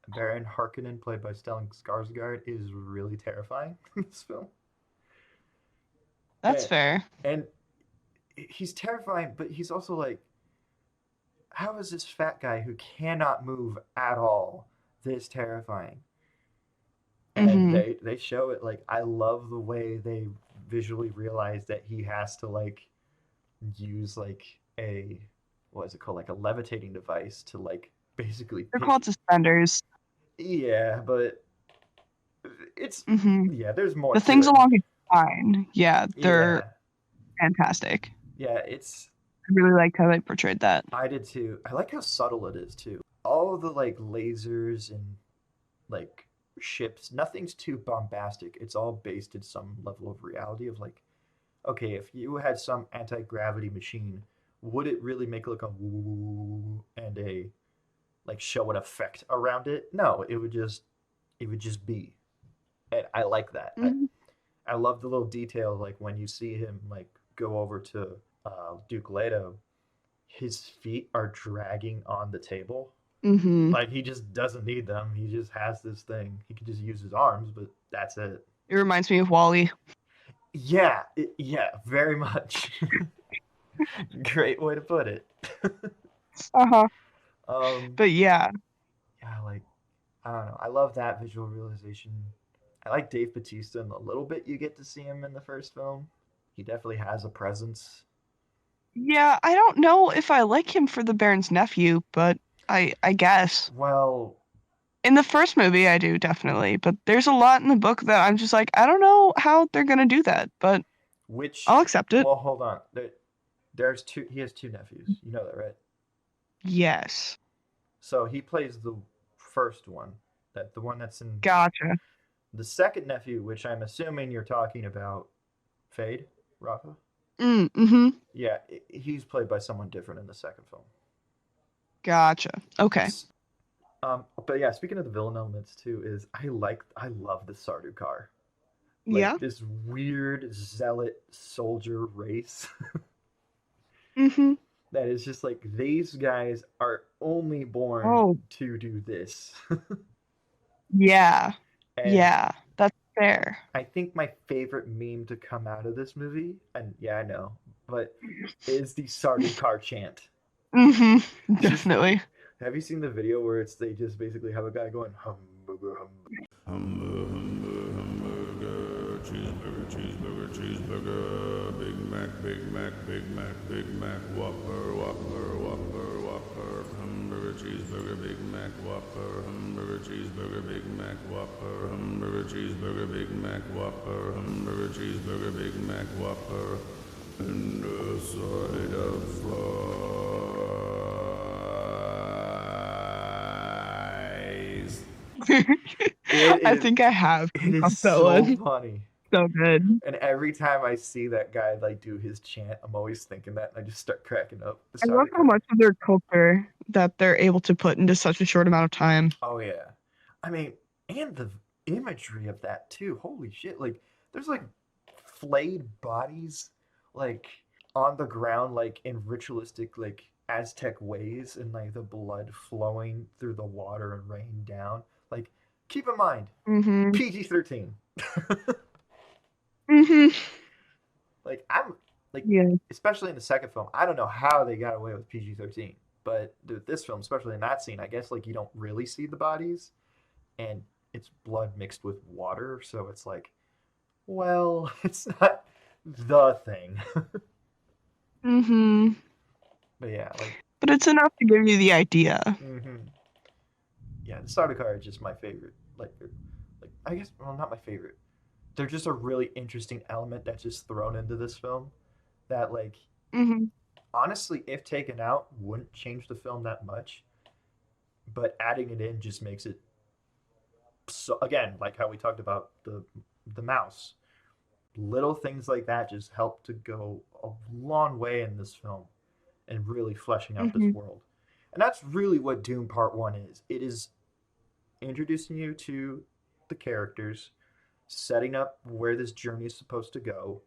Baron Harkonnen, played by Stellan Skarsgård, is really terrifying in this film. That's And, fair. and he's terrifying, but he's also like, how is this fat guy who cannot move at all this terrifying? And Hmm. they show it. Like, I love the way they visually realize that he has to like use like a, what is it called, like a levitating device to like basically They're pick. called suspenders. Yeah, but it's, Hmm. yeah, there's more The to things it. along his spine, yeah, they're Yeah, fantastic. yeah, it's, I really liked how they portrayed that. I did too. I like how subtle it is too. All of the like lasers and like ships, nothing's too bombastic. It's all based in some level of reality of like, okay, if you had some anti-gravity machine, would it really make like a woo and a like show an effect around it? No, it would just be. And I like that. Hmm. I love the little detail like when you see him like go over to Duke Leto, his feet are dragging on the table. Hmm. Like he just doesn't need them. He just has this thing. He can just use his arms, but that's it. It reminds me of Wally. Yeah, yeah, very much. Great way to put it. Uh-huh. um, But yeah, yeah, like I don't know. I love that visual realization. I like Dave Bautista in the little bit you get to see him in the first film. He definitely has a presence. yeah, I don't know if I like him for the Baron's nephew, but I guess. Well, In the first movie, I do definitely, but there's a lot in the book that I'm just like, I don't know how they're gonna do that, but which? I'll accept it. Well, hold on. There's two. He has two nephews. You know that, right? Yes. So he plays the first one, that the one that's in Gotcha. the second nephew, which I'm assuming you're talking about, Fade, Rafa. Mm-hmm. Yeah, he's played by someone different in the second film. Gotcha. Okay. But yeah, speaking of the villain elements too, is I love the Sardu car, Yeah. like this weird zealot soldier race Mm-hmm. that is just like these guys are only born Oh, to do this. yeah. And Yeah. That's fair. I think my favorite meme to come out of this movie, and yeah, I know, but is the Sardu car chant. Mm-hmm. It's just, Definitely. have you seen the video where it's they just basically have a guy going hamburger, hamburger, cheeseburger, cheeseburger, cheeseburger, Big Mac, Big Mac, Big Mac, Big Mac, Whopper, Whopper, Whopper, Whopper, hamburger, cheeseburger, Big Mac, Whopper, hamburger, cheeseburger, Big Mac, Whopper, hamburger, cheeseburger, Big Mac, Whopper, hamburger, cheeseburger, Big Mac, Whopper, and a side of fries. It I is think I have it come is across that so one. funny. So good. And every time I see that guy like do his chant, I'm always thinking that, and I just start cracking up. The I love starter how car. much of their culture that they're able to put into such a short amount of time. Oh yeah, I mean, and the imagery of that too. Holy shit! Like, there's like flayed bodies, like on the ground, like in ritualistic like Aztec ways, and like the blood flowing through the water and raining down. Like, keep in mind, Mm-hmm. PG-13. Mm-hmm. Like I'm like, Yeah. especially in the second film, I don't know how they got away with PG-13, but this film, especially in that scene, I guess like you don't really see the bodies, and it's blood mixed with water, so it's like, well, it's not the thing. Mm-hmm. But yeah, like, But it's enough to give you the idea. mm-hmm. Yeah, the starter car is just my favorite. Like I guess, well, not my favorite. They're just a really interesting element that's just thrown into this film that like Mm-hmm. honestly, if taken out, wouldn't change the film that much. But adding it in just makes it so. Again, like how we talked about the mouse, little things like that just help to go a long way in this film and really fleshing out this Mm-hmm. world. And that's really what Dune Part One is. It is introducing you to the characters, setting up where this journey is supposed to go,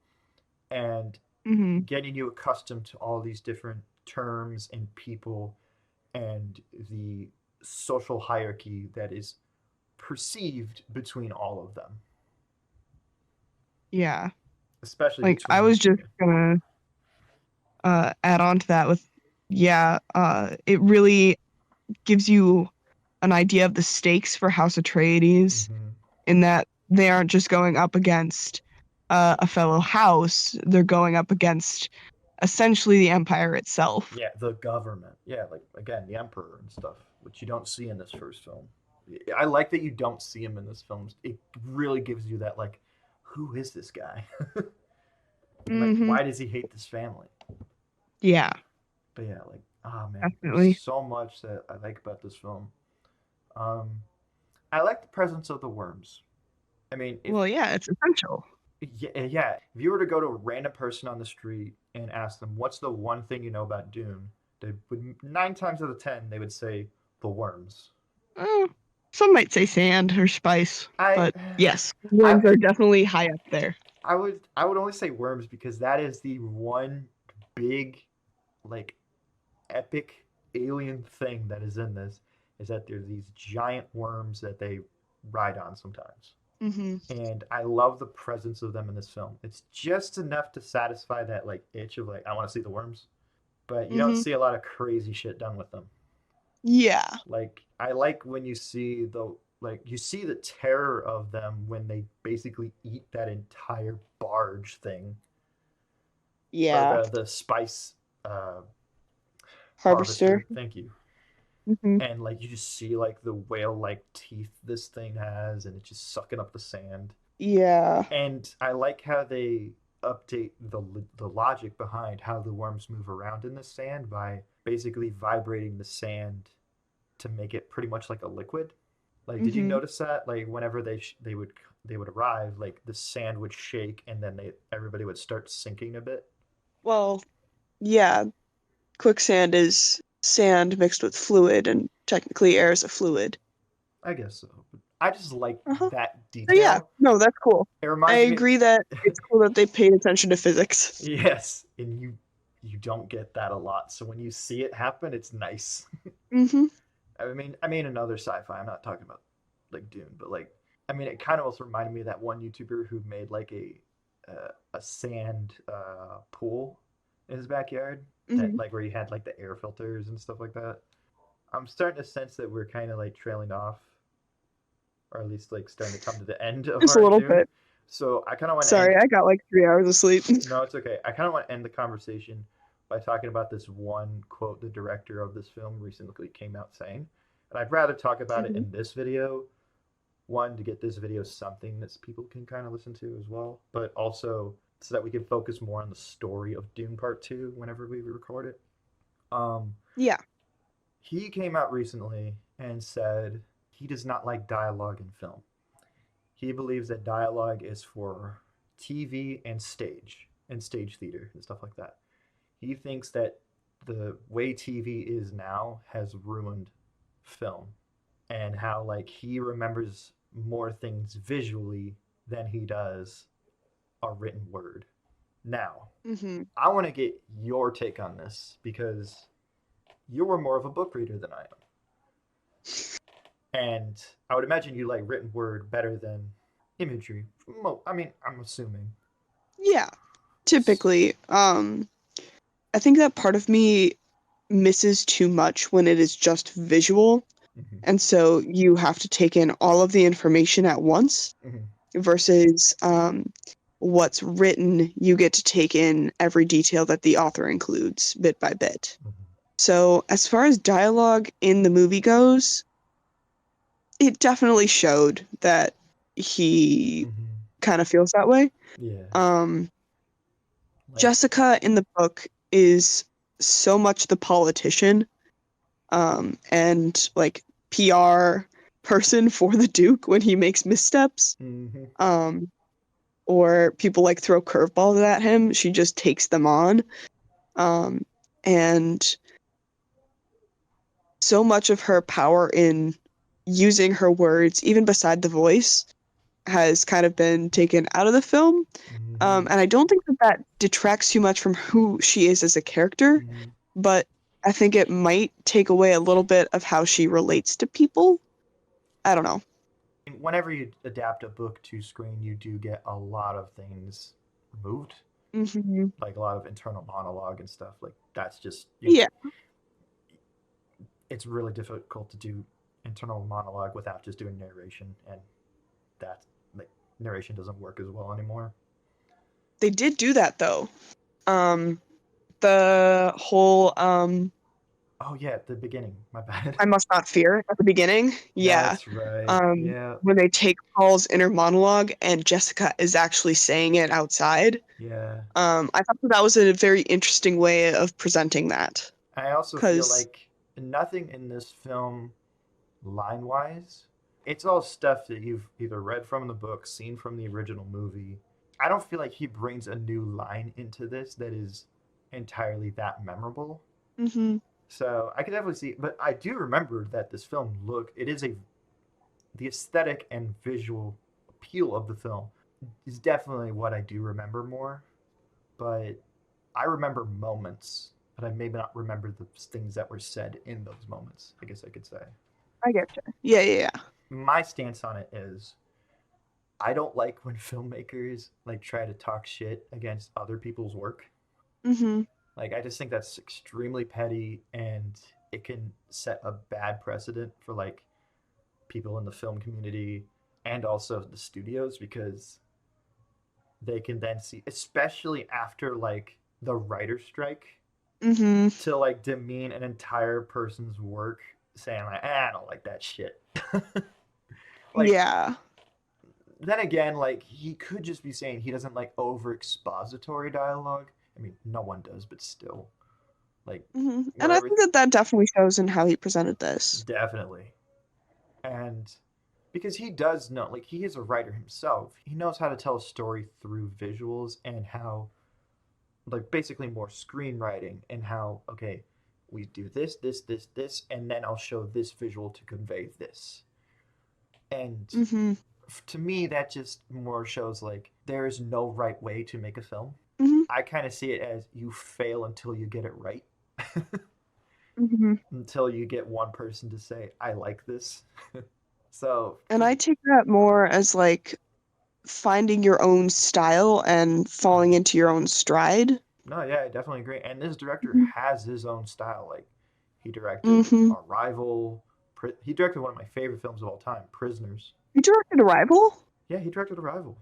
and Mm-hmm. getting you accustomed to all these different terms and people and the social hierarchy that is perceived between all of them, Yeah. especially Like I between was just gonna add on to that with yeah, it really gives you an idea of the stakes for House Atreides mm-hmm. in that they aren't just going up against a fellow house, they're going up against essentially the Empire itself. Yeah, the government. Yeah, like again, the emperor and stuff, which you don't see in this first film. I like that you don't see him in this film. It really gives you that like, who is this guy? And like, Mm-hmm. why does he hate this family? Yeah, But yeah, like, oh man, there's definitely. so much that I like about this film. Um, I like the presence of the worms. I mean, if Well, yeah, it's essential. yeah, if you were to go to a random person on the street and ask them what's the one thing you know about Dune, they would 9 times out of 10 they would say the worms. Uh, some might say sand or spice, I but yes, I worms are definitely high up there. I would only say worms because that is the one big like epic alien thing that is in this is that there's these giant worms that they ride on sometimes. Mm-hmm. And I love the presence of them in this film. It's just enough to satisfy that like itch of like I want to see the worms, but you don't Mm-hmm. see a lot of crazy shit done with them. Yeah. Like I like when you see the like you see the terror of them when they basically eat that entire barge thing or Yeah. the spice uh, Harvester. harvester. Thank you. Mm-hmm. And like you just see like the whale like teeth this thing has, and it's just sucking up the sand. Yeah. And I like how they update the logic behind how the worms move around in the sand by basically vibrating the sand to make it pretty much like a liquid. Like, did you Mm-hmm. notice that? Like, whenever they would arrive, like the sand would shake, and then everybody would start sinking a bit. Well, yeah, quicksand is sand mixed with fluid, and technically air is a fluid. I guess so. But I just like Uh-huh. that So yeah, detail. no, that's cool. It I reminds me. agree that it's cool that they paid attention to physics. Yes, and you don't get that a lot. So when you see it happen, it's nice. Mm-hmm. I mean another sci-fi. I'm not talking about like Dune, but like I mean it kind of also reminded me of that one YouTuber who made like a sand pool in his backyard that Mm-hmm. like where he had like the air filters and stuff like that. I'm starting to sense that we're kind of like trailing off, or at least like starting to come to the end of Just a our little Dune. bit. So I kind of want to Sorry, end. I got like 3 hours of sleep. No, it's okay. I kind of want to end the conversation by talking about this one quote the director of this film recently came out saying. And I'd rather talk about it Mm-hmm. in this video, one, to get this video something that people can kind of listen to as well, but also so that we can focus more on the story of Dune Part 2 whenever we record it. Um, Yeah. he came out recently and said he does not like dialogue in film. He believes that dialogue is for TV and stage theater and stuff like that. He thinks that the way TV is now has ruined film and how like he remembers more things visually than he does a written word. Now, Mm-hmm. I want to get your take on this because you were more of a book reader than I am. And I would imagine you like written word better than imagery. I mean, I'm assuming. Yeah. Typically, I think that part of me misses too much when it is just visual, Mm-hmm. and so you have to take in all of the information at once Mm-hmm. versus what's written, you get to take in every detail that the author includes bit by bit. Mm-hmm. So, as far as dialogue in the movie goes, it definitely showed that he Mm-hmm. kind of feels that way. Yeah. Um, Like. Jessica in the book is so much the politician and like PR person for the Duke when he makes missteps. Mm-hmm. Um, or people like throw curveballs at him. She just takes them on. Um, and so much of her power in using her words, even beside the voice, has kind of been taken out of the film. Hmm. And I don't think that that detracts too much from who she is as a character, Hmm. but I think it might take away a little bit of how she relates to people. I don't know. Whenever you adapt a book to screen, you do get a lot of things removed, Hmm. like a lot of internal monologue and stuff. Like that's just Yeah. it's really difficult to do internal monologue without just doing narration, and that like narration doesn't work as well anymore. They did do that though. Um, the whole Oh yeah, at the beginning. My bad. I must not fear at the beginning. Yeah. That's right. Um, Yeah, when they take Paul's inner monologue and Jessica is actually saying it outside. yeah. I thought that was a very interesting way of presenting that. I also feel Because, like nothing in this film, line wise, it's all stuff that you've either read from the book, seen from the original movie. I don't feel like he brings a new line into this that is entirely that memorable. hmm So I could definitely see, but I do remember that this film it is a the aesthetic and visual appeal of the film is definitely what I do remember more. But I remember moments, but I maybe not remember the things that were said in those moments. I guess I could say. I get you. Yeah, yeah, My stance on it is I don't like when filmmakers like try to talk shit against other people's work. yeah. Like I just think that's extremely petty and it can set a bad precedent for like people in the film community and also the studios because they can then see, especially after like the writer's strike, hmm to like demean an entire person's work, saying like, I don't like that shit. Like Yeah. then again, like he could just be saying he doesn't like over expository dialogue. I mean, no one does, but still, like And I where think that that definitely shows in how he presented this. definitely, and because he does know, like he is a writer himself, he knows how to tell a story through visuals and how like basically more screenwriting and how okay we do this and then I'll show this visual to convey this and hmm to me that just more shows like there is no right way to make a film. hmm I kind of see it as you fail until you get it right. hmm Until you get one person to say I like this. So And I take that more as like finding your own style and falling into your own stride. no, yeah, I definitely agree. And this director has his own style. Like he directed Mm-hmm. Arrival. He directed one of my favorite films of all time, Prisoners. You directed Arrival? Yeah, he directed Arrival.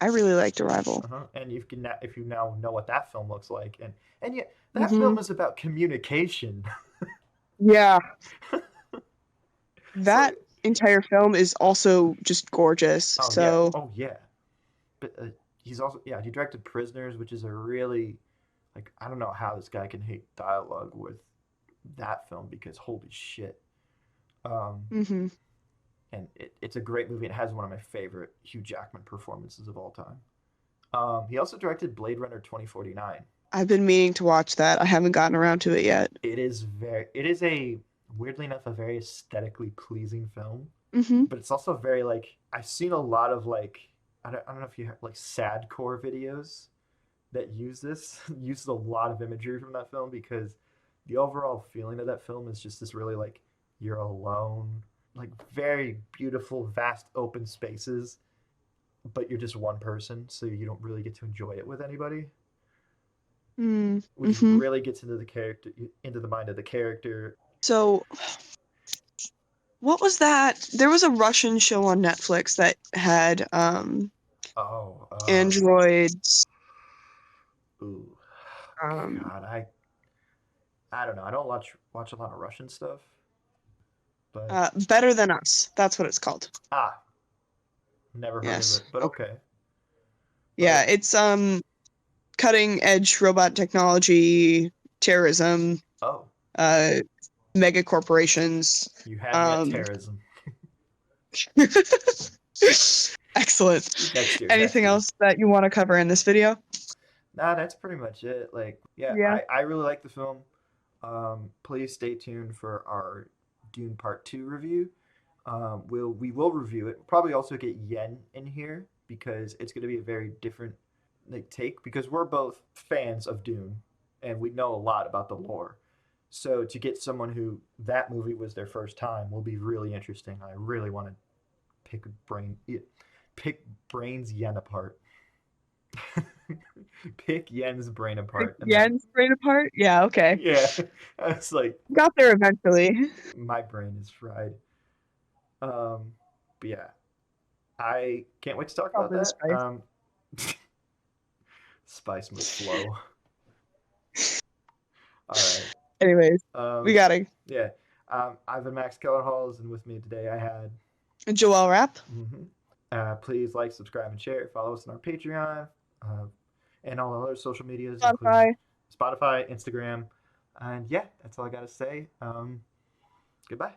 I really liked Arrival. Uh-huh. And you can if you now know what that film looks like, and yet that hmm film is about communication. Yeah, So, that entire film is also just gorgeous. oh yeah, So, oh yeah. But he's also yeah he directed Prisoners, which is a really like I don't know how this guy can hate dialogue with that film because holy shit. Um, hmm and it's a great movie. It has one of my favorite Hugh Jackman performances of all time. He also directed Blade Runner 2049. I've been meaning to watch that. I haven't gotten around to it yet. It is a weirdly enough a very aesthetically pleasing film, hmm but it's also very like I've seen a lot of like I don't know if you have like sad core videos that use this uses a lot of imagery from that film because the overall feeling of that film is just this really like you're alone, like very beautiful, vast open spaces, but you're just one person, so you don't really get to enjoy it with anybody, which Mm-hmm. really gets into the character, into the mind of the character. So, what was that? There was a Russian show on Netflix that had Oh, androids. ooh, Um, God, I don't know. I don't watch a lot of Russian stuff, but Better Than Us. That's what it's called. ah, never heard of Yes. it. But Okay. okay, Yeah, but it's cutting edge robot technology, terrorism, oh, uh, mega corporations. you had me at Um, terrorism. excellent. Dexter, Anything Dexter. else that you want to cover in this video? Nah, that's pretty much it. Like, yeah, Yeah. I really like the film. Please stay tuned for our Dune Part Two review. We will review it. We'll probably also get Yen in here because it's going to be a very different like take because we're both fans of Dune and we know a lot about the lore. So to get someone who that movie was their first time will be really interesting. I really want to pick pick brains Yen apart. Pick Yen's brain apart, and then Yen's brain apart? Yeah, okay. yeah, it's like Got there eventually. my brain is fried. But yeah, I can't wait to talk about Probably the that. spice. Spice must flow. All right. Anyways, we Um, gotta. yeah. I've been Max Keller Halls, and with me today I had. Joelle Rap. Mm-hmm. Please like, subscribe, and share. Follow us on our Patreon and all our other social medias, including Spotify. Spotify, Instagram. And yeah, that's all I got to say. Goodbye.